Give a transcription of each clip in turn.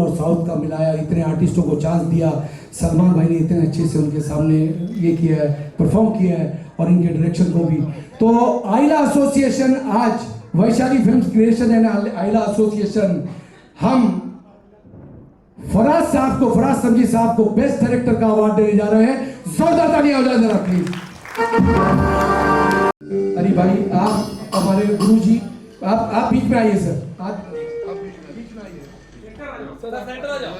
और साउथ का मिलाया, इतने आर्टिस्टों को चांस दिया, सलमान भाई ने इतने अच्छे से उनके सामने ये किया है, परफॉर्म किया है, और इनके डायरेक्शन को भी। तो आइला एसोसिएशन आज Vaishali film creation and Aila association हम फराज साहब को, फराज समझी साहब को बेस्ट डायरेक्टर का अवार्ड देने जा रहे हैं। जोरदार तालियां हो जाए जरा प्लीज। अरे भाई आप हमारे गुरुजी, आप बीच में आइए सर, आप बीच में आइए, सेंटर आ जाओ,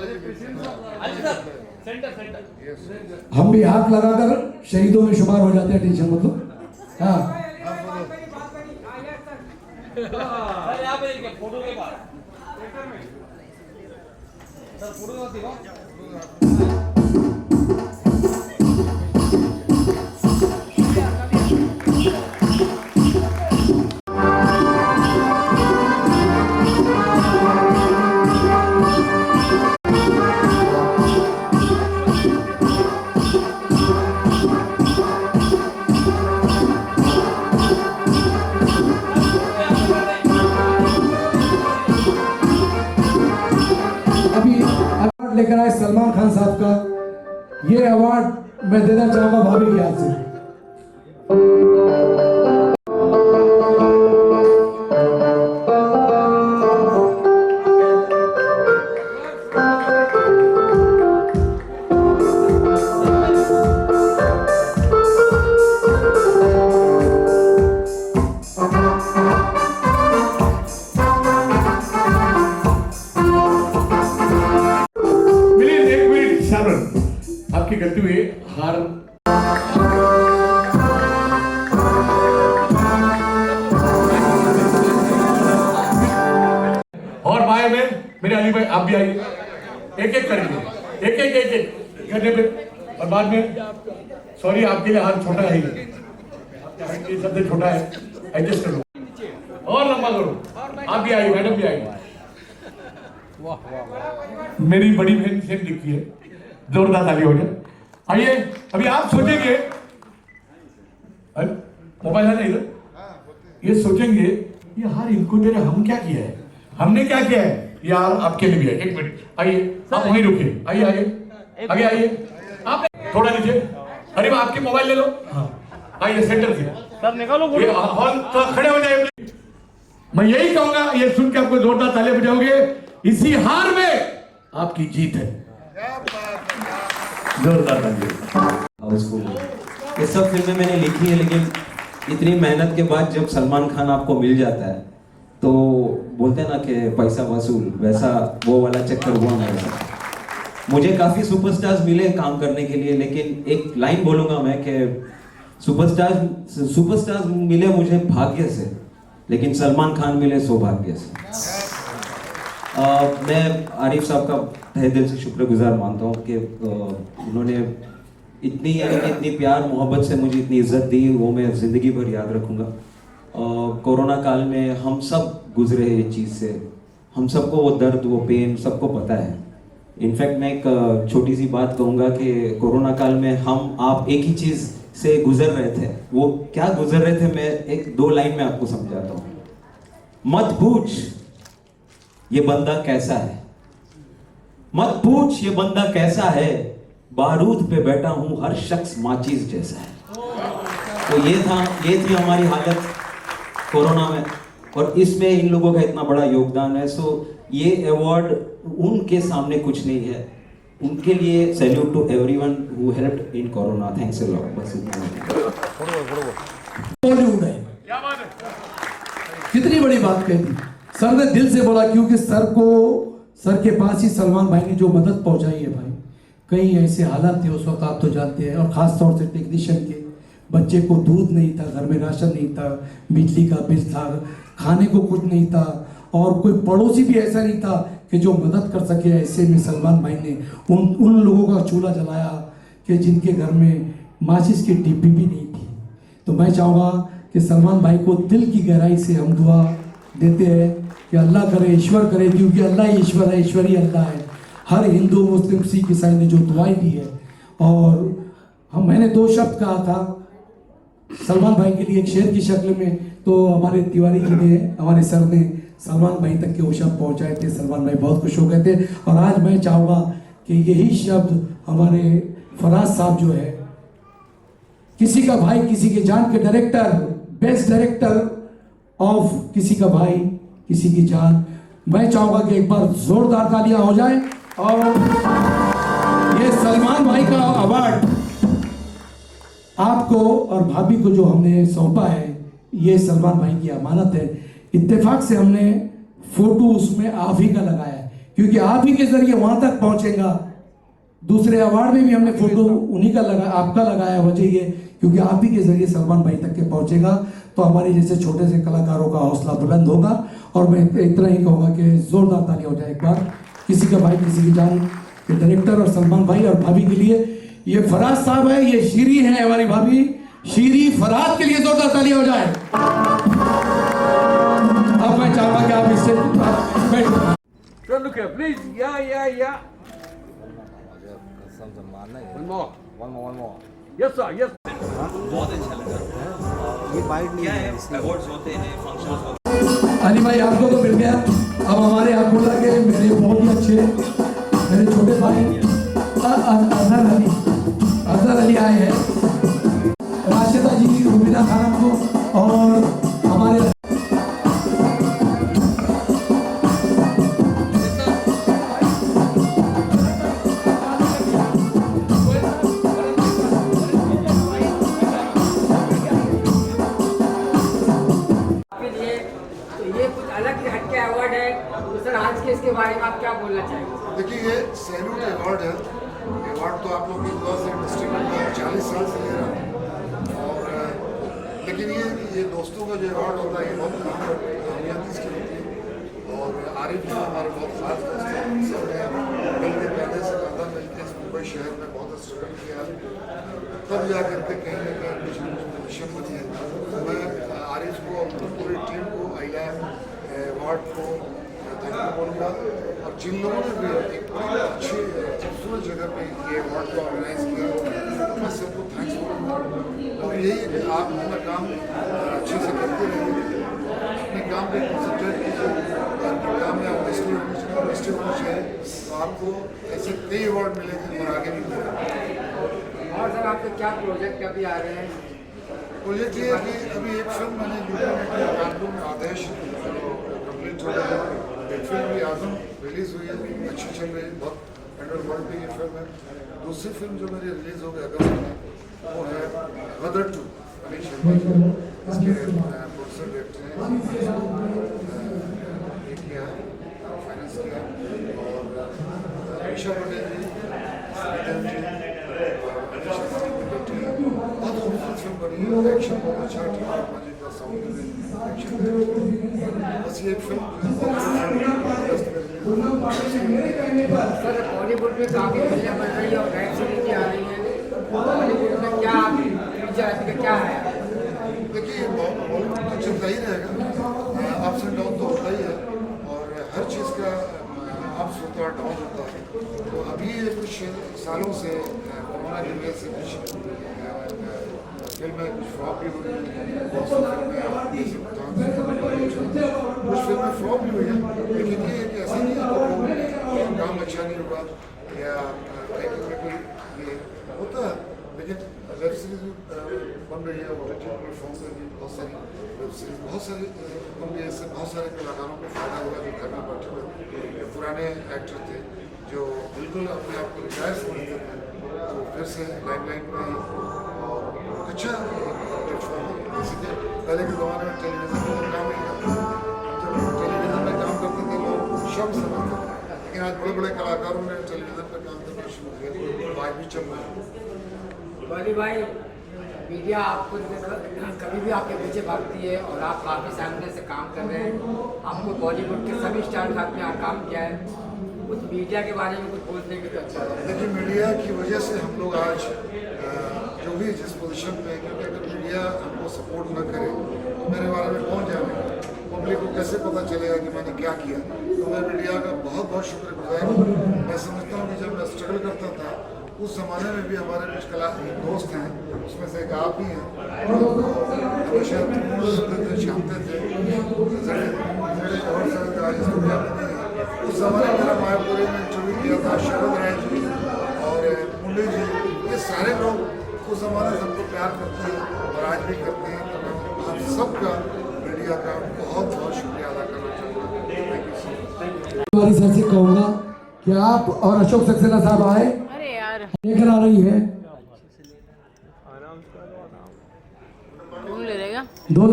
सेंटर। हम भी हाथ लगाकर शहीदों में शुमार हो जाते हैं, टेंशन मत लो। हाँ फोटो के बाद लेकर आए सलमान खान साहब का ये अवार्ड मैं देना चाहूंगा भाभी के हाथ से। आपकी गलती हुई हार और भाई में मेरे अली भाई आप भी आइए, एक एक करेंगे, एक एक एक एक करने पे, और बाद में सॉरी आपके लिए हाथ छोटा है, सबसे छोटा है, एडजस्ट करो और लंबा करो। आप भी आइए, मैडम भी आइए, मेरी बड़ी बहन सेम दिखती है, जोरदार ताली हो जाए। आइए, अभी आप सोचेंगे, मोबाइल है ना इधर, ये सोचेंगे यार इनको तेरे हम क्या किया है, हमने क्या किया है यार, आपके लिए भी है। एक मिनट आइए, आप वहीं रुकिए, आइए आइए आगे आइए, आप थोड़ा नीचे, अरे आपके मोबाइल ले लो, हाँ आइए सेंटर से सर निकालो, हॉल तो खड़े हो जाए। मैं यही कहूंगा, ये सुन के आपको जोरदार ताली बजाओगे, इसी हार में आपकी जीत है। जोरदार ये सब फिल्में मैंने लिखी है, लेकिन इतनी मेहनत के बाद जब सलमान खान आपको मिल जाता है तो बोलते हैं ना कि पैसा वसूल, वैसा वो वाला चक्कर हुआ मेरे साथ। मुझे काफी सुपरस्टार्स मिले काम करने के लिए, लेकिन एक लाइन बोलूंगा मैं कि सुपरस्टार्स मिले मुझे भाग्य से, लेकिन सलमान खान मिले सौभाग्य से। मैं आरिफ साहब का तहे दिल से शुक्रगुजार मानता हूँ कि उन्होंने इतनी प्यार मोहब्बत से मुझे इतनी इज्जत दी, वो मैं ज़िंदगी भर याद रखूँगा। कोरोना काल में हम सब गुजरे ये चीज़ से, हम सबको वो दर्द, वो पेन सबको पता है। इनफैक्ट मैं एक छोटी सी बात कहूँगा कि कोरोना काल में हम आप एक ही चीज़ से गुजर रहे थे। वो क्या गुजर रहे थे, मैं एक दो लाइन में आपको समझाता हूँ। मत पूछ ये बंदा कैसा है, मत पूछ ये बंदा कैसा है, बारूद पे बैठा हूं हर शख्स माचिस जैसा है। तो ये थी हमारी हालत कोरोना में, और इसमें इन लोगों का इतना बड़ा योगदान है। सो ये अवार्ड उनके सामने कुछ नहीं है, उनके लिए salute to everyone who helped in corona. Thanks a lot. बस कितनी बड़ी बात कही थी सर ने, दिल से बोला, क्योंकि सर के पास ही सलमान भाई ने जो मदद पहुंचाई है भाई। कई ऐसे हालात थे उस वक्त, आप तो जानते हैं, और ख़ास तौर से टेक्नीशियन के बच्चे को दूध नहीं था, घर में राशन नहीं था, बिजली का बिल था, खाने को कुछ नहीं था, और कोई पड़ोसी भी ऐसा नहीं था कि जो मदद कर सके। ऐसे में सलमान भाई ने उन लोगों का चूल्हा जलाया कि जिनके घर में माचिस की डिब्बी भी नहीं थी। तो मैं चाहूँगा कि सलमान भाई को दिल की गहराई से हम दुआ देते हैं कि अल्लाह करे, ईश्वर करे, क्योंकि अल्लाह ही ईश्वर है, ईश्वर ही अल्लाह है। हर हिंदू मुस्लिम सिख ईसाई ने जो दुआएं दी है, और मैंने दो शब्द कहा था सलमान भाई के लिए एक शेर की शक्ल में, तो हमारे तिवारी जी ने, हमारे सर ने सलमान भाई तक के वो शब्द पहुंचाए थे। सलमान भाई बहुत खुश हो गए थे। और आज मैं चाहूँगा कि यही शब्द हमारे फराज साहब जो है, किसी का भाई किसी के जान के डायरेक्टर, बेस्ट डायरेक्टर ऑफ किसी का भाई किसी की जान, मैं चाहूँगा कि एक बार जोरदार तालियां हो जाए। और ये सलमान भाई का अवार्ड आपको और भाभी को जो हमने सौंपा है, ये सलमान भाई की अमानत है। इत्तेफाक से हमने फोटो उसमें आप ही का लगाया है, क्योंकि आप ही के जरिए वहां तक पहुंचेगा। दूसरे अवार्ड में भी हमने फोटो उन्हीं का लगा, आपका लगाया। वजह ये क्योंकि आप ही के जरिए सलमान भाई तक के पहुंचेगा, तो हमारे जैसे छोटे से कलाकारों का हौसला बुलंद होगा। और मैं इतना ही कहूँगा कि जोरदार ताली हो जाए एक बार किसी का भाई किसी की जान के डायरेक्टर और सलमान भाई और भाभी के लिए। ये फराज साहब है, ये शीरी है हमारी भाभी, शीरी फराज के लिए जोरदार ताली हो जाए। अब मैं चाहूंगा कि आप इससे बैठ। Look here, please. Yeah. One more. One more. Yes, sir. Yes. बहुत अच्छा लगा। ये बाइट नहीं क्या है है, इसलिए। अवार्ड्स होते हैं, फंक्शंस होते हैं। अली भाई आपको तो मिल गया। अब हमारे यहाँ बोला के मेरे बहुत ही अच्छे मेरे छोटे भाई अजहर अली आए हैं, राशिदा जी, रुबीना खानम को, और हमारे हटके अवार्ड है, तो सर आज के इसके बारे में आप क्या बोलना चाहेंगे? देखिए, ये सैल्यूट अवार्ड है। अवार्ड तो आप लोग की दुआ से इंडस्ट्री में 40 साल से ले रहा हूँ। और लेकिन ये दोस्तों का जो अवार्ड होता है, ये बहुत कामयाबी इसकी होती है। और आरिफ जो हमारे बहुत खास दोस्त हैं, सबने मिलकर पहले से ज़्यादा मिलकर इस मुंबई शहर में बहुत स्ट्रगल किया, तब जा करके कहीं ना कहीं कुछ पोजिशन बनी है। तो मैं आरिफ को और पूरी टीम को आईला अवार्ड को थैंक यू बोलूँगा। और जिन लोगों ने भी एक बड़ी अच्छी खूबसूरत जगह पे ये अवार्ड को ऑर्गेनाइज किया, तो मैं सबको थैंक्स बोलूँगा। और यही है कि आप अपना काम अच्छे से करते रहिए, अपने काम पे कंसंट्रेट कीजिए, आपके काम में आप इंडस्ट्री होना चाहिए, तो आपको ऐसे कई अवार्ड मिलेंगे और आगे भी मिलेंगे। और सर आपके क्या प्रोजेक्ट अभी आ रहे हैं? प्रोजेक्ट ये है कि अभी एक फिल्म मैंने यूपी में कानपुर में आदेश कंप्लीट हो गया है। एक फिल्म भी आजम रिलीज़ हुई है, अच्छी चल रही है, बहुत अंडरवर्ल्ड पे ये फिल्म है। दूसरी फिल्म जो मेरी रिलीज़ हो गई अगस्त में, वो है गदर 2, अनिल शर्मा जी, इसके प्रोड्यूसर डायरेक्टर हैं, ये किया है, फाइनेंस किया है। और ईशा पटेल जी, समीतन जी, अनिल शर्मा जी की बेटी है। बहुत खूबसूरत फिल्म बनी है, एक्शन बहुत अच्छा है, टीम जी का साउंड में एक्शन है। बस ये फिल्म सर बॉलीवुड में काफ़ी फिल्में बन रही है और वेब सीरीज भी आ रही है, बॉलीवुड में क्या फ्यूचर आपका क्या है? देखिए, बॉलीवुड तो चलता ही रहेगा, अप्स एंड डाउन तो होता ही है, और हर चीज़ का अप्स होता है, डाउन होता है। तो अभी ये कुछ सालों से कोरोना की वजह से कुछ फिल्में कुछ फ्लॉप भी हुई हैं, बहुत सी फिल्में कुछ फिल्में फ्लॉप भी हुई हैं। लेकिन ये एक ऐसा नहीं है कि काम अच्छा नहीं होगा या कोई ये होता है। लेकिन वेब सीरीज बन रही है, ओटीटी प्लेटफॉर्म पर भी बहुत सारी वेब सीरीज, बहुत सारी बन रही है। इससे बहुत सारे कलाकारों को फायदा हुआ जो घर में बैठे हुए पुराने एक्टर थे जो बिल्कुल अपने आप को रिटायर समझते थे, तो फिर से लाइमलाइट में और अच्छा प्लेटफॉर्म है। जैसे कि पहले के ज़माने में टेलीविज़न में काम नहीं करते, जब टेलीविज़न में काम करते थे लोग शौक समझते थे, लेकिन आज बड़े बड़े कलाकारों ने टेलीविज़न पर काम करना शुरू किया, तो आज भी चल रहा है। बॉली भाई, मीडिया आपको कभी भी आपके पीछे भागती है और आप काफ़ी सामने से काम कर रहे हैं। आपको बॉलीवुड के सभी स्टार साथ में काम किया है, कुछ मीडिया के बारे में कुछ बोलने की तो अच्छा है। देखिए, मीडिया की वजह से हम लोग आज जो भी जिस पोजीशन पे, क्योंकि अगर मीडिया हमको सपोर्ट न करे तो मेरे बारे में कौन जानेगा, पब्लिक को कैसे पता चलेगा कि मैंने क्या किया। तो मैं मीडिया का बहुत बहुत शुक्रगुजार हूँ। मैं समझता हूँ कि जब मैं स्ट्रगल करता था उस ज़माने में भी हमारे कुछ कला दोस्त हैं, उसमें से एक आप भी हैं, हमेशा छापते थे उस ज़माने में मेरा मायापुरी में इंटरव्यू किया था शरद राय जी और मुंडे जी, ये सारे लोग उस ज़माने से हमको प्यार करते हैं और आज भी करते हैं। तो मैं आप सबका मीडिया का बहुत बहुत शुक्रिया अदा करना चाहूँगा। Thank you so much. हमारी सर से कहूँगा कि आप और अशोक सक्सेना साहब आए, अरे यार लेकर आ रही है कौन ले रहेगा दो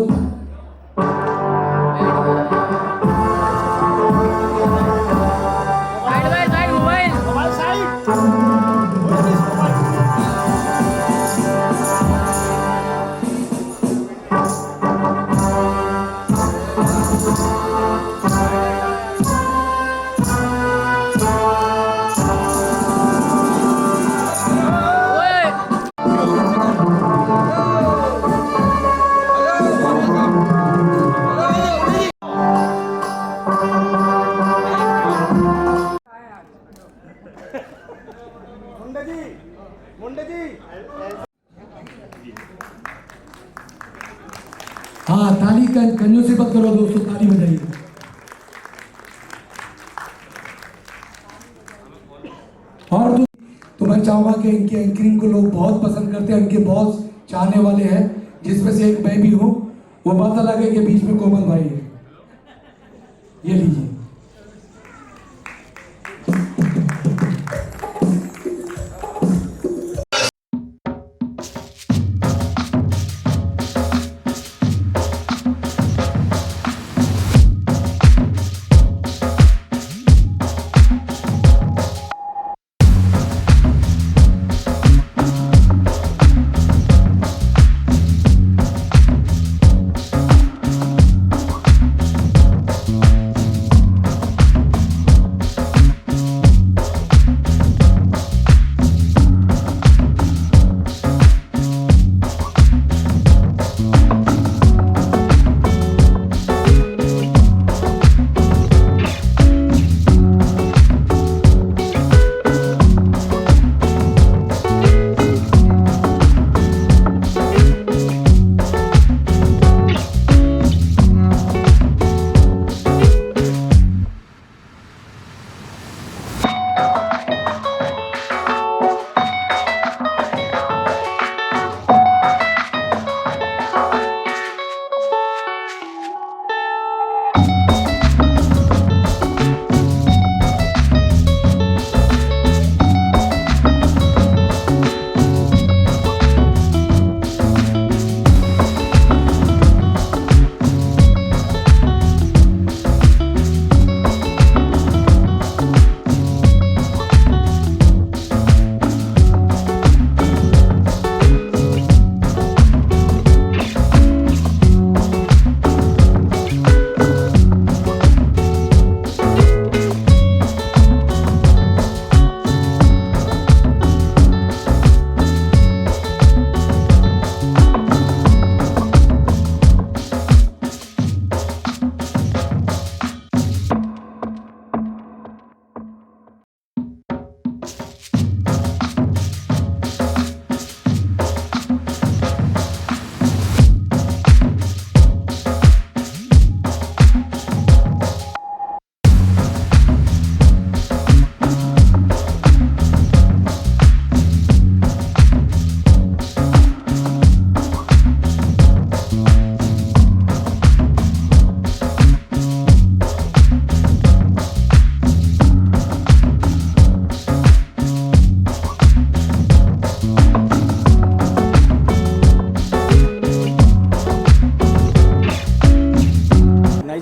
साइड बाय साइड मोबाइल हाँ ताली कंजूसी मत करो दोस्तों, ताली बजाइए। और तो मैं चाहूंगा कि इनकी एंकरिंग को लोग बहुत पसंद करते हैं, इनके बहुत चाहने वाले हैं, जिसमें से एक मैं भी हूँ। वो बात अलग है कि बीच में कोमल भाई है। ये लीजिए।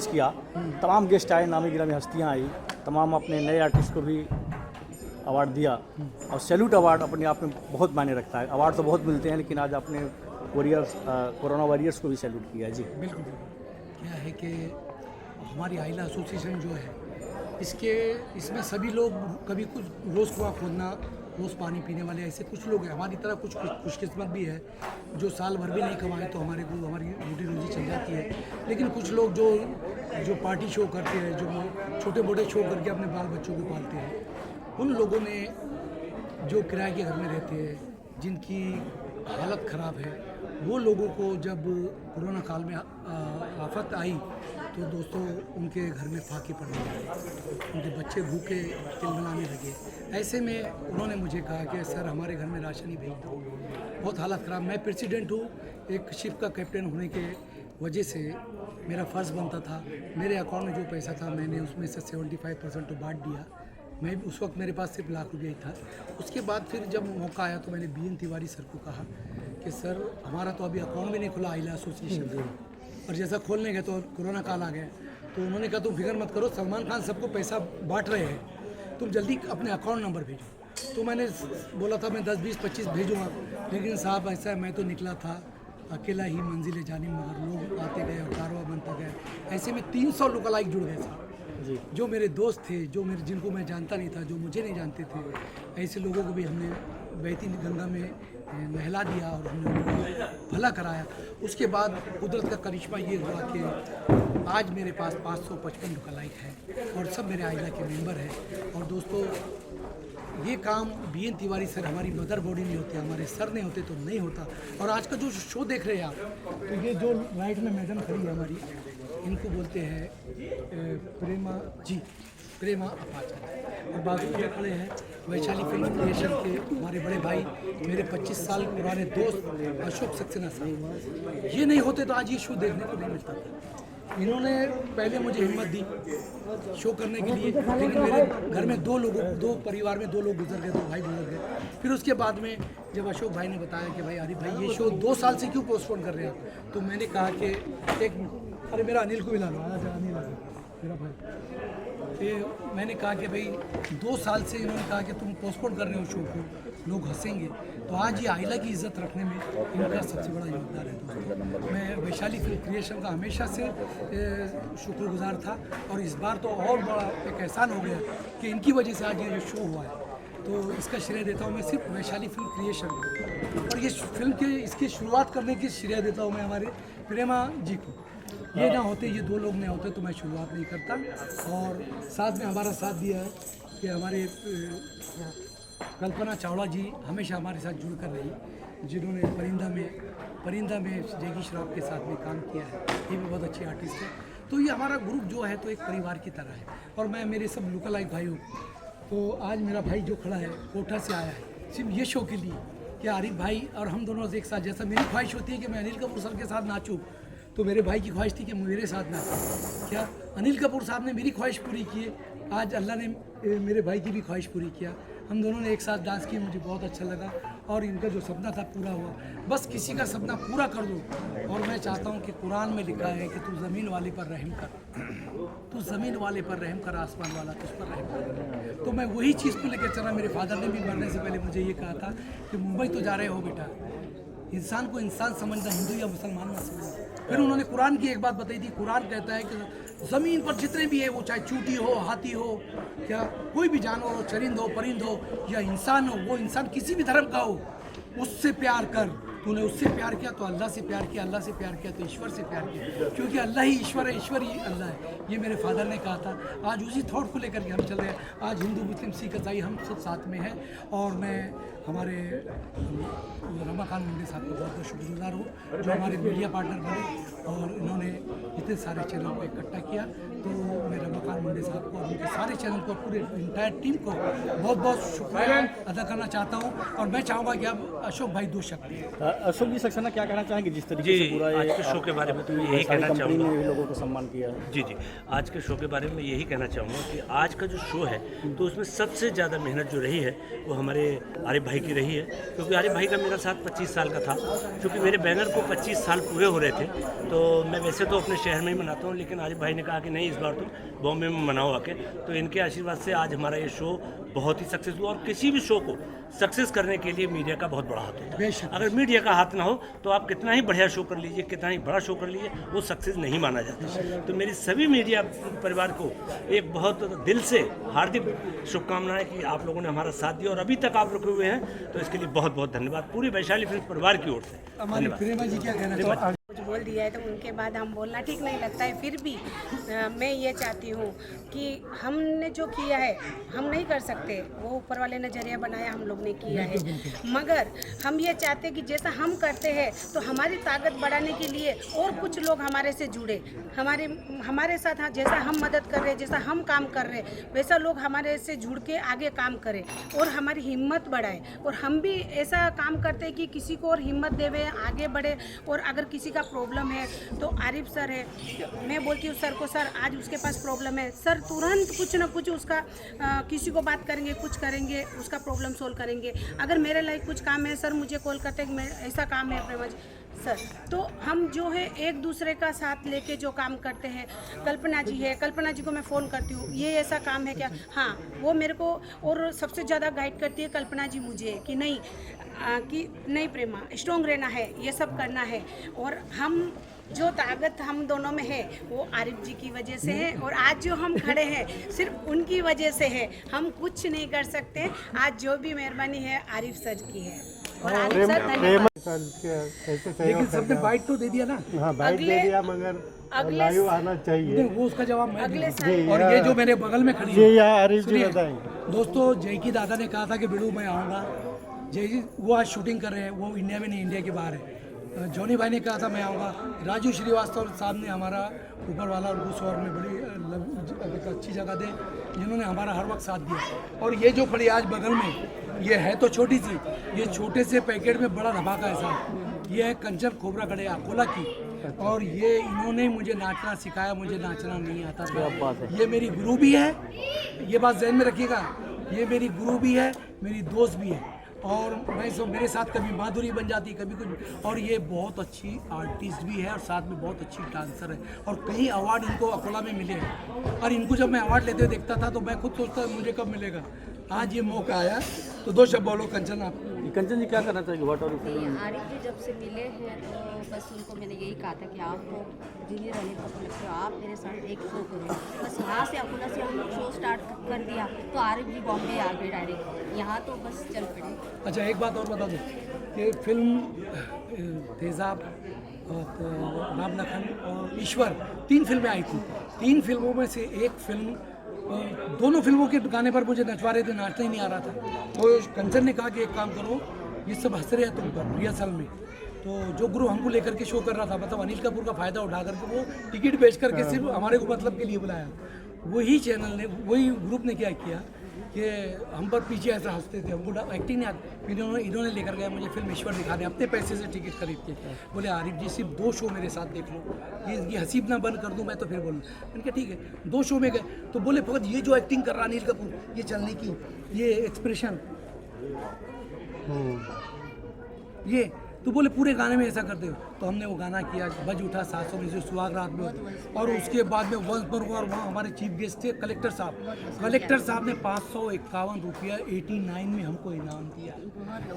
किया। तमाम गेस्ट आए, नामी गिरामी हस्तियाँ आई, तमाम अपने नए आर्टिस्ट को भी अवार्ड दिया। और सैल्यूट अवार्ड अपने आप में बहुत मायने रखता है। अवार्ड तो बहुत मिलते हैं, लेकिन आज अपने वॉरियर्स, कोरोना वॉरियर्स को भी सैल्यूट किया। जी बिल्कुल। क्या है कि हमारी आइला एसोसिएशन जो है, इसमें सभी लोग, कभी कुछ रोज़ कुआं खोदना, रोज़ पानी पीने वाले ऐसे कुछ लोग हैं। हमारी तरह कुछ खुशकिस्मत भी है जो साल भर भी नहीं कमाए तो हमारी रोटी रोजी चल जाती है। लेकिन कुछ लोग जो पार्टी शो करते हैं, जो छोटे मोटे शो करके अपने बाल बच्चों को पालते हैं, उन लोगों ने जो किराए के घर में रहते हैं, जिनकी हालत ख़राब है, वो लोगों को जब कोरोना काल में आफत आई तो दोस्तों उनके घर में फाके पड़ने लगे, उनके बच्चे भूखे चिल्लाने लगे। ऐसे में उन्होंने मुझे कहा कि सर हमारे घर में राशन ही भेज दो, बहुत हालत ख़राब। मैं प्रेसिडेंट हूँ, एक शिप का कैप्टन होने के वजह से मेरा फ़र्ज़ बनता था, मेरे अकाउंट में जो पैसा था मैंने उसमें से 75% तो बांट दिया। मैं उस वक्त मेरे पास सिर्फ लाख रुपये ही था। उसके बाद फिर जब मौका आया तो मैंने BN तिवारी सर को कहा कि सर हमारा तो अभी अकाउंट भी नहीं खुला आइला एसोसिएशन का, और जैसा खोलने गए तो कोरोना काल आ गया। तो उन्होंने कहा तुम फिक्र मत करो, सलमान खान सबको पैसा बांट रहे हैं, तुम जल्दी अपने अकाउंट नंबर भेजो। तो मैंने बोला था मैं 10, 20, 25 भेजूँगा, लेकिन साहब ऐसा है मैं तो निकला था अकेला ही मंजिले जानी, मगर लोग आते गए और कारवा बनता गया। ऐसे में 300 लोग लाइक जुड़ गए साहब, जो मेरे दोस्त थे, जो मेरे जिनको मैं जानता नहीं था, जो मुझे नहीं जानते थे, ऐसे लोगों को भी हमने बहती गंगा में नहला दिया और हमने उनको भला कराया। उसके बाद कुदरत का करिश्मा ये हुआ कि आज मेरे पास 555 लोग लाइक है और सब मेरे आइला के मेंबर हैं। और दोस्तों ये काम BN तिवारी सर, हमारी मदर बॉडी नहीं होती, हमारे सर नहीं होते तो नहीं होता। और आज का जो शो देख रहे हैं आप, तो ये जो राइट में मैडम खड़ी है हमारी, इनको बोलते हैं प्रेमा जी, प्रेमा अपाचा। और बाजू में खड़े हैं वैशाली फिल्म क्रिएशन के हमारे बड़े भाई, मेरे 25 साल पुराने दोस्त अशोक सक्सेना साहब। ये नहीं होते तो आज ये शो देखने को नहीं मिलता था। इन्होंने पहले मुझे हिम्मत दी शो करने के लिए, लेकिन मेरे घर में दो परिवार में 2 लोग गुजर गए, 2 भाई गुजर गए। फिर उसके बाद में जब अशोक भाई ने बताया कि भाई आरिफ भाई ये शो 2 साल से क्यों पोस्टपोन कर रहे हैं, तो मैंने कहा कि अरे मेरा अनिल को भी ला लो, अनिल मेरा भाई। तो मैंने कहा कि भाई 2 साल से इन्होंने कहा कि तुम पोस्टपोन कर रहे हो शो को, लोग हंसेंगे, तो आज ये आइला की इज़्ज़त रखने में इनका सबसे बड़ा योगदान है दोस्तों। मैं वैशाली फिल्म क्रिएशन का हमेशा से शुक्रगुजार था, और इस बार तो और बड़ा एक एहसान हो गया कि इनकी वजह से आज ये शो हुआ है। तो इसका श्रेय देता हूँ मैं सिर्फ वैशाली फिल्म क्रिएशन को, और ये फिल्म के इसकी शुरुआत करने की श्रेय देता हूँ मैं हमारे प्रेमा जी को। ये ना होते, ये 2 लोग नहीं होते तो मैं शुरुआत नहीं करता। और साथ में हमारा साथ दिया है कि हमारे कल्पना चावला जी हमेशा हमारे साथ जुड़ कर रही, जिन्होंने परिंदा में जैकी श्रॉफ के साथ में काम किया है, ये भी बहुत अच्छी आर्टिस्ट है। तो ये हमारा ग्रुप जो है तो एक परिवार की तरह है। और मैं मेरे सब लोकल लाइक भाई हूँ, तो आज मेरा भाई जो खड़ा है कोटा से आया है सिर्फ ये शो के लिए कि आरिफ भाई और हम दोनों एक साथ, जैसा मेरी ख्वाहिश होती है कि मैं अनिल कपूर सर के साथ नाचूँ, तो मेरे भाई की ख्वाहिश थी कि मेरे साथ नाचूँ। क्या अनिल कपूर साहब ने मेरी ख्वाहिश पूरी की है, आज अल्लाह ने मेरे भाई की भी ख्वाहिश पूरी किया। हम दोनों ने एक साथ डांस किया, मुझे बहुत अच्छा लगा, और इनका जो सपना था पूरा हुआ। बस किसी का सपना पूरा कर दो। और मैं चाहता हूँ कि कुरान में लिखा है कि तू ज़मीन वाले पर रहम कर, तू ज़मीन वाले पर रहम कर, आसमान वाला तुझ पर रहम कर। तो मैं वही चीज़ को लेकर चला। मेरे फादर ने भी मरने से पहले मुझे ये कहा था कि मुंबई तो जा रहे हो बेटा, इंसान को इंसान समझना, हिंदू या मुसलमान मत समझना। फिर उन्होंने कुरान की एक बात बताई थी। कुरान कहता है कि ज़मीन पर जितने भी है, वो चाहे चूटी हो, हाथी हो, क्या कोई भी जानवर हो, चरिंद हो, परिंद हो या इंसान हो, वो इंसान किसी भी धर्म का हो, उससे प्यार कर। तूने उससे प्यार किया तो अल्लाह से प्यार किया, अल्लाह से प्यार किया तो ईश्वर से प्यार किया, क्योंकि अल्लाह ही ईश्वर है, ईश्वर ही अल्लाह है। ये मेरे फादर ने कहा था। आज उसी थॉट को लेकर के हम चल रहे हैं। आज हिंदू, मुस्लिम, सिख, ईसाई हम सब साथ में हैं। और मैं हमारे रमाकांत मुंडे साहब को बहुत बहुत शुक्रगुजार हूँ, जो हमारे मीडिया पार्टनर बने और इन्होंने इतने सारे चैनल को इकट्ठा किया। तो मैं रमाकांत मुंडे साहब को और उनके सारे चैनल को, पूरे इंटायर टीम को बहुत बहुत शुक्रिया अदा करना चाहता हूँ। और मैं चाहूँगा कि अब अशोक भाई 2 शब्द। अशोक जी सक्सेना क्या कहना चाहेंगे जिस तरीके से पूरा आज के शो के बारे में तो यही कहना चाहूँगा, लोगों को सम्मान किया है। जी आज के शो के बारे में यही कहना चाहूँगा कि आज का जो शो है तो उसमें सबसे ज़्यादा मेहनत जो रही है वो हमारे आरिफ भाई की रही है, क्योंकि आरिफ भाई का मेरा साथ 25 साल का था। क्योंकि मेरे बैनर को 25 साल पूरे हो रहे थे, तो मैं वैसे तो अपने शहर में ही मनाता हूँ, लेकिन आरिफ भाई ने कहा कि नहीं इस बार तुम बॉम्बे में मनाओ आके। तो इनके आशीर्वाद से आज हमारा ये शो बहुत ही सक्सेस हुआ। और किसी भी शो को सक्सेस करने के लिए मीडिया का बहुत बड़ा हाथ होता है। अगर मीडिया का हाथ ना हो तो आप कितना ही बढ़िया शो कर लीजिए, कितना ही बड़ा शो कर लीजिए, वो सक्सेस नहीं माना जाता। तो मेरी सभी मीडिया परिवार को एक बहुत दिल से हार्दिक शुभकामनाएं कि आप लोगों ने हमारा साथ दिया और अभी तक आप रुके हुए हैं, तो इसके लिए बहुत बहुत धन्यवाद पूरी वैशाली फिल्म परिवार की ओर से। प्रेमा जी क्या कहना चाहते हैं? कुछ बोल दिया है तो उनके बाद हम बोलना ठीक नहीं लगता है। फिर भी मैं ये चाहती हूँ कि हमने जो किया है हम नहीं कर सकते, वो ऊपर वाले ने जरिया बनाया, हम लोग ने किया है। मगर हम ये चाहते कि जैसा हम करते हैं तो हमारी ताकत बढ़ाने के लिए और कुछ लोग हमारे से जुड़े, हमारे साथ जैसा हम मदद कर रहे हैं, जैसा हम काम कर रहे हैं, वैसा लोग हमारे से जुड़ के आगे काम करें और हमारी हिम्मत बढ़ाए। और हम भी ऐसा काम करते हैं कि किसी को और हिम्मत देवे, आगे बढ़े। और अगर किसी का प्रॉब्लम है तो आरिफ सर है, मैं बोलती हूँ सर को, सर आज उसके पास प्रॉब्लम है, सर तुरंत कुछ ना कुछ उसका किसी को बात करेंगे, कुछ करेंगे, उसका प्रॉब्लम सोल्व करेंगे। अगर मेरे लाइक कुछ काम है, सर मुझे कॉल करते हैं कि मैं ऐसा काम है प्रेमा जी सर, तो हम जो है एक दूसरे का साथ लेके जो काम करते हैं। कल्पना जी है, कल्पना जी को मैं फ़ोन करती हूँ, ये ऐसा काम है क्या, हाँ वो मेरे को और सबसे ज़्यादा गाइड करती है कल्पना जी मुझे कि नहीं प्रेमा स्ट्रॉन्ग रहना है, ये सब करना है। और हम जो ताकत हम दोनों में है वो आरिफ जी की वजह से है, और आज जो हम खड़े हैं सिर्फ उनकी वजह से है। हम कुछ नहीं कर सकते, आज जो भी मेहरबानी है आरिफ सर की है। और आरिफ सर धन्यवाद। लेकिन सबने बाइट तो दे दिया ना, हाँ बाइट दे दिया, मगर लाइव आना चाहिए। वो उसका जवाब मैं अगले दूंगा। और ये जो मेरे बगल में खड़ी ये है, आरिफ जी सुनिए, बताएंगे। दोस्तों जय की दादा ने कहा था कि बिड़ू मैं आऊँगा, जय जी वो आज शूटिंग कर रहे हैं, वो इंडिया में नहीं इंडिया के बाहर है। जॉनी भाई ने कहा था मैं आऊँगा, राजू श्रीवास्तव साहब ने हमारा ऊपर वाला उर्दू शोर में बड़ी अच्छी जगह दे, जिन्होंने हमारा हर वक्त साथ दिया। और ये जो खड़ी आज बगल में, ये है तो छोटी सी, ये छोटे से पैकेट में बड़ा धमाका है साहब। ये है कंचन खोबरा कड़े अकोला की, और ये इन्होंने मुझे नाचना सिखाया, मुझे नाचना नहीं आता था। ये मेरी गुरु भी है, ये बात ज़हन में रखिएगा, ये मेरी गुरु भी है, मेरी दोस्त भी है। और मैं सब मेरे साथ कभी माधुरी बन जाती, कभी कुछ। और ये बहुत अच्छी आर्टिस्ट भी है और साथ में बहुत अच्छी डांसर है, और कई अवार्ड इनको अकोला में मिले हैं। और इनको जब मैं अवार्ड लेते हुए देखता था तो मैं खुद सोचता मुझे कब मिलेगा। आज ये मौका आया, तो दो शब्द बोलो कंचन आप। कंचन जी क्या करना चाहिए? व्हाट आर आरिफ जी जब से मिले हैं तो बस उनको मैंने यही कहा था कि आप जूनियर अनिल कपूर लगते हो, आप मेरे साथ एक शो करो। बस यहाँ से अकोला से हम लोग शो स्टार्ट कर दिया तो आरिफ जी बॉम्बे आ गए डायरेक्ट, यहाँ तो बस चल पड़े। अच्छा एक बात और बता दूँ कि फिल्म तेज़ाब, राम लखन और ईश्वर 3 फिल्में आई थी। 3 फिल्मों में से एक फिल्म, दोनों फिल्मों के गाने पर मुझे नचवा रहे थे, नाचना ही नहीं आ रहा था। तो कंचन ने कहा कि एक काम करो, ये सब हंस रहे हैं तुम पर रिहर्सल में। तो जो गुरु हमको लेकर के शो कर रहा था, मतलब अनिल कपूर का फ़ायदा उठा करके वो टिकट बेच करके सिर्फ हमारे को मतलब के लिए बुलाया। वही चैनल ने, वही ग्रुप ने क्या किया कि हम पर पीछे ऐसा हंसते थे, हमको एक्टिंग नहीं आती। फिर इन्होंने लेकर गया मुझे फिल्म ईश्वर दिखाने, अपने पैसे से टिकट खरीद के। बोले आरिफ जी सिर्फ 2 शो मेरे साथ देख लो, ये हसीब ना बंद कर दूं मैं तो फिर बोलूँ। मैंने कहा ठीक है। 2 शो में गए तो बोले फकत ये जो एक्टिंग कर रहा अनिल कपूर, ये चलने की, ये एक्सप्रेशन, ये तो बोले पूरे गाने में ऐसा करते हो। तो हमने वो गाना किया, बज उठा 700 में सुहाग रात में। और उसके बाद में वंश पर हुआ, और वहाँ हमारे चीफ गेस्ट थे कलेक्टर साहब। कलेक्टर साहब ने 551 रुपया 89 में हमको इनाम दिया,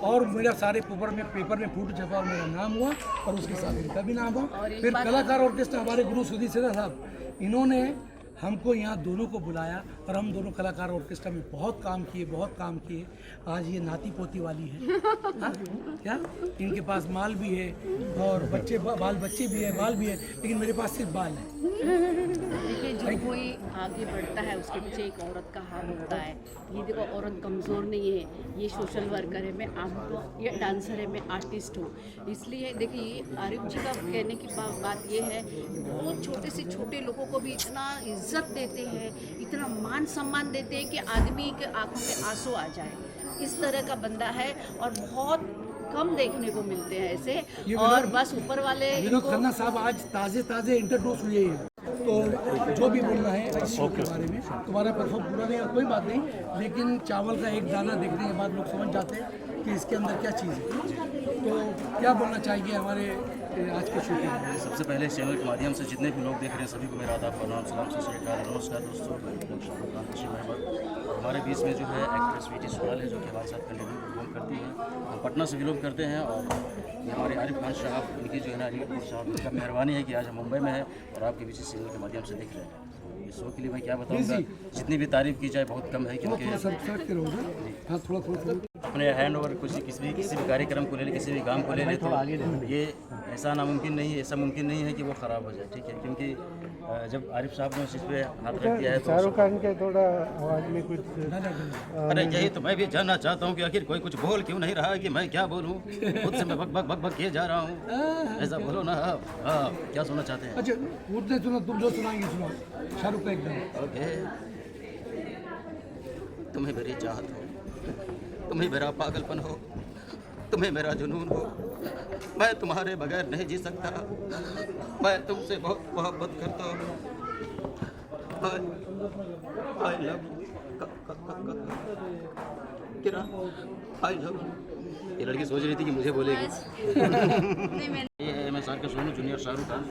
और मेरा सारे पेपर में फोटो छपा और मेरा नाम हुआ, और उसके साथ इनका भी नाम हुआ। फिर कलाकार ऑर्केस्ट्रा हमारे गुरु सुधीर सिन्हा साहब, इन्होंने हमको यहाँ दोनों को बुलाया, और हम दोनों कलाकार ऑर्केस्ट्रा में बहुत काम किए। आज ये नाती पोती वाली है। हाँ? क्या इनके पास माल भी है और बाल बच्चे भी है, माल भी है, लेकिन मेरे पास सिर्फ बाल है। देखिए जो कोई आगे बढ़ता है उसके पीछे एक औरत का हाथ होता है। ये देखो औरत कमज़ोर नहीं है, ये सोशल वर्कर है, मैं आपको ये डांसर है, मैं आर्टिस्ट हूँ। इसलिए देखिए आरिफ जी का कहने की बात ये है, बहुत छोटे से छोटे लोगों को भी इतना इज्जत देते हैं, इतना मान सम्मान देते हैं कि आदमी के आंखों में आंसू आ जाए। इस तरह का बंदा है, और बहुत कम देखने को मिलते हैं ऐसे। और बस ऊपर वाले विनोद खन्ना साहब आज ताज़े इंट्रोड्यूस हुए हैं, तो जो भी बोलना है इस शो के बारे में, तुम्हारा परफॉर्म पूरा नहीं, कोई बात नहीं, लेकिन चावल का एक दाना देखने के बाद लोग समझ जाते हैं कि इसके अंदर क्या चीज़ है। तो क्या बोलना चाहिए हमारे आज के शो के बारे में? सबसे पहले चैनल के माध्यम से जितने भी लोग देख रहे हैं सभी को मेरा आदाब, प्रणाम, सलाम, सत श्री अकाल, नमस्कार दोस्तों। हमारे बीच में जो है एक्ट्रेस स्वीटी सुहाल है, जो कि हमारे साथ कंटिन्यू परफॉर्म करती है। हम पटना से बिलोंग करते हैं, और ये हमारे आरिफ खान साहब, इनकी जो है ना अनिल कपूर साहब, इनका मेहरबानी है कि आज हम मुंबई में है और आपके बीच इस चैनल के माध्यम से देख रहे हैं। इस शो के लिए मैं क्या बताऊँगा, जितनी भी तारीफ की जाए बहुत कम है, क्योंकि अपने हैंड ओवर किसी भी कार्यक्रम को ले ले, किसी भी काम को ले ले, तो ये ऐसा नामुमकिन नहीं है, ऐसा मुमकिन नहीं है कि वो ख़राब हो जाए, ठीक है। क्योंकि जब आरिफ साहब ने इस पे हाथ रख दिया है तो शाहरुख खान के थोड़ा आवाज़ में कुछ अरे यही तो मैं भी जानना चाहता हूँ कि आखिर कोई कुछ बोल क्यों नहीं रहा है कि मैं क्या बोलूँ, खुद से मैं बक किए जा रहा हूँ, ऐसा बोलो ना आप। हाँ, क्या सुनना चाहते हैं? अच्छा उर्दू सुनो, तुम जो सुनाएंगे सुनो, शाहरुख का एकदम। ओके। तुम्हें मेरी चाहत हो, तुम्हें मेरा पागलपन हो, तुम्हें मेरा जुनून हो, मैं तुम्हारे बगैर नहीं जी सकता, मैं तुमसे बहुत मोहब्बत करता हूँ, आई लव किरा, आई लव। ये लड़की सोच रही थी कि मुझे बोलेगी। ये है मैं सार का सोनू जूनियर शाहरुख खान,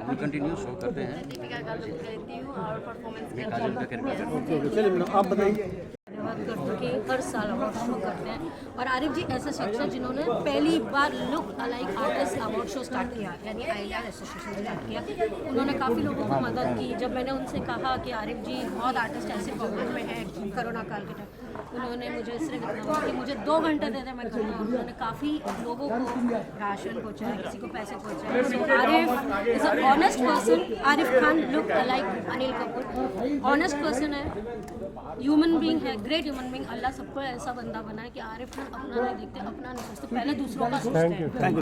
हम कंटिन्यू शो करते हैं। दीपिका का लुक करती हूँ और परफॉर्मेंस मैं काजल का कैरेक्टर करता हूँ। चलिए मैडम आप बताइए। कर चुके हर साल अवार्ड शो करते हैं और आरिफ जी ऐसे शख्स हैं जिन्होंने पहली बार look alike artist award show start किया, यानी आईएलआर एसोसिएशन स्टार्ट किया। उन्होंने काफ़ी लोगों को मदद की। जब मैंने उनसे कहा कि आरिफ जी बहुत आर्टिस्ट ऐसे प्रॉब्लम में हैं कोरोना काल के टाइम, उन्होंने मुझे सिर्फ इतना कि मुझे 2 घंटे दे दें मैं करता हूँ। उन्होंने काफ़ी लोगों को राशन पहुँचाया, किसी को पैसे पहुँचाए। So Arif is a honest person. Arif Khan look alike Anil Kapoor, honest person है, ह्यूमन बीइंग है, ग्रेट ह्यूमन बीइंग। अल्लाह सबको ऐसा बंदा बनाए कि आरिफ खान अपना नहीं देखते, अपना नहीं सोचते, पहले दूसरों का सोचते हैं। Thank you.